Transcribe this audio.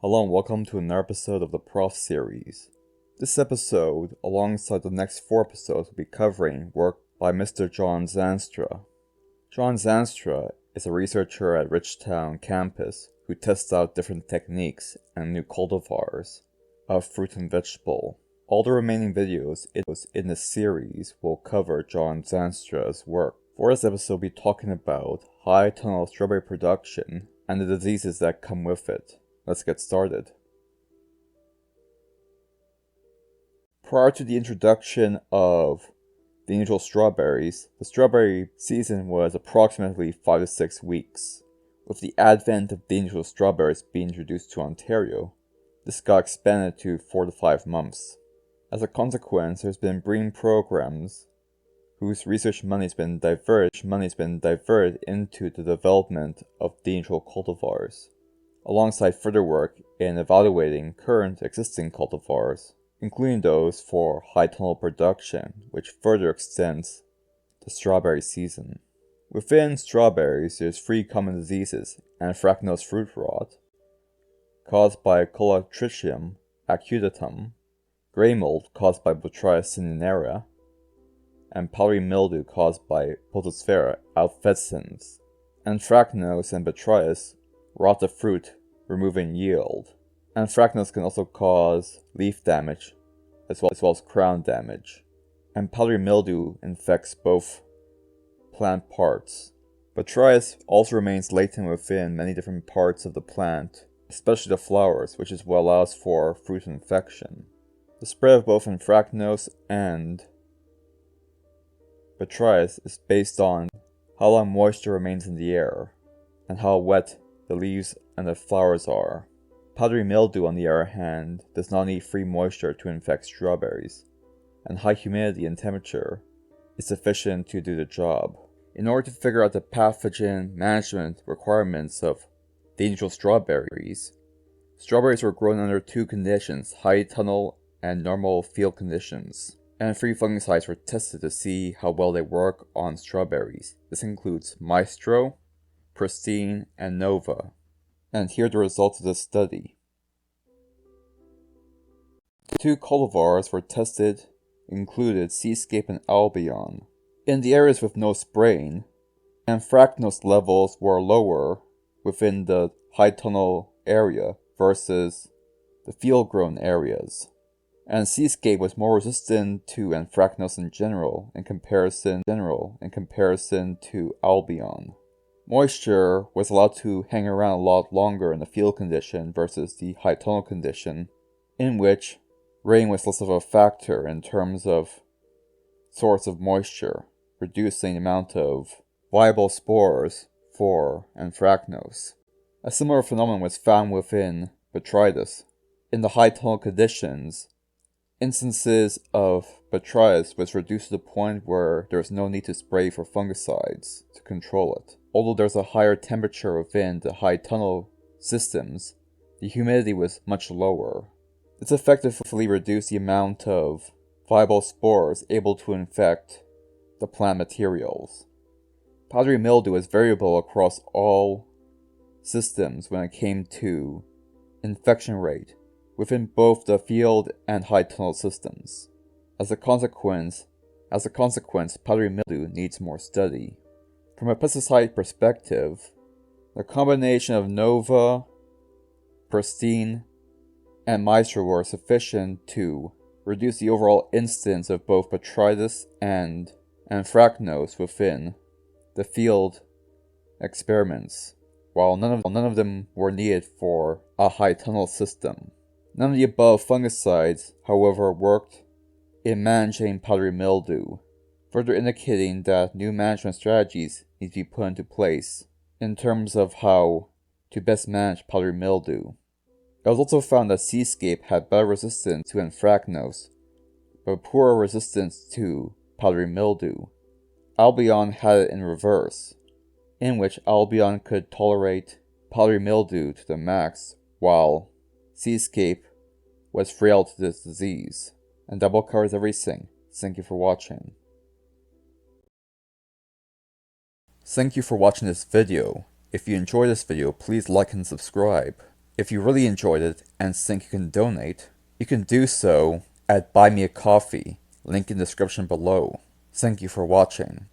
Hello and welcome to another episode of the Prof series. This episode, alongside the next 4 episodes, will be covering work by Mr. John Zandstra. John Zandstra is a researcher at Richtown campus who tests out different techniques and new cultivars of fruit and vegetable. All the remaining videos in this series will cover John Zandstra's work. For this episode, we'll be talking about high tunnel strawberry production and the diseases that come with it. Let's get started. Prior to the introduction of the usual strawberries, the strawberry season was approximately 5 to 6 weeks. With the advent of the usual strawberries being introduced to Ontario, this got expanded to 4 to 5 months. As a consequence, there's been breeding programs whose research money has been diverted into the development of the usual cultivars, alongside further work in evaluating current existing cultivars, including those for high tunnel production, which further extends the strawberry season. Within strawberries, there's 3 common diseases: anthracnose fruit rot, caused by Colotrichum acutatum, gray mold caused by Botrytis cinerea, and powdery mildew caused by Potosphaera alpescens. Anthracnose and Botrytis rot the fruit, removing yield. Anthracnose can also cause leaf damage, as well as crown damage. And powdery mildew infects both plant parts. Botrytis also remains latent within many different parts of the plant, especially the flowers, which is what allows for fruit infection. The spread of both anthracnose and Botrytis is based on how long moisture remains in the air, and how wet the leaves and the flowers are. Powdery mildew, on the other hand, does not need free moisture to infect strawberries, and high humidity and temperature is sufficient to do the job. In order to figure out the pathogen management requirements of the usual strawberries were grown under 2 conditions: high tunnel and normal field conditions, and 3 fungicides were tested to see how well they work on strawberries. This includes Maestro, Pristine, and Nova. And here are the results of this study. The 2 cultivars were tested included Seascape and Albion. In the areas with no spraying, anthracnose levels were lower within the high tunnel area versus the field-grown areas, and Seascape was more resistant to anthracnose in general in comparison to Albion. Moisture was allowed to hang around a lot longer in the field condition versus the high tunnel condition, in which rain was less of a factor in terms of source of moisture, reducing the amount of viable spores for anthracnose. A similar phenomenon was found within Botrytis. In the high tunnel conditions, instances of Botrytis was reduced to the point where there is no need to spray for fungicides to control it. Although there's a higher temperature within the high tunnel systems, the humidity was much lower. This effectively reduced the amount of viable spores able to infect the plant materials. Powdery mildew is variable across all systems when it came to infection rate within both the field and high tunnel systems. As a consequence, powdery mildew needs more study. From a pesticide perspective, the combination of Nova, Pristine, and Maestro were sufficient to reduce the overall incidence of both Botrytis and anthracnose within the field experiments, while none of them were needed for a high tunnel system. None of the above fungicides, however, worked in managing powdery mildew, further indicating that new management strategies need to be put into place in terms of how to best manage powdery mildew. It was also found that Seascape had better resistance to anthracnose, but poorer resistance to powdery mildew. Albion had it in reverse, in which Albion could tolerate powdery mildew to the max, while Seascape was frail to this disease. And that covers everything. Thank you for watching. Thank you for watching this video. If you enjoyed this video, please like and subscribe. If you really enjoyed it and think you can donate, you can do so at Buy Me a Coffee, link in the description below. Thank you for watching.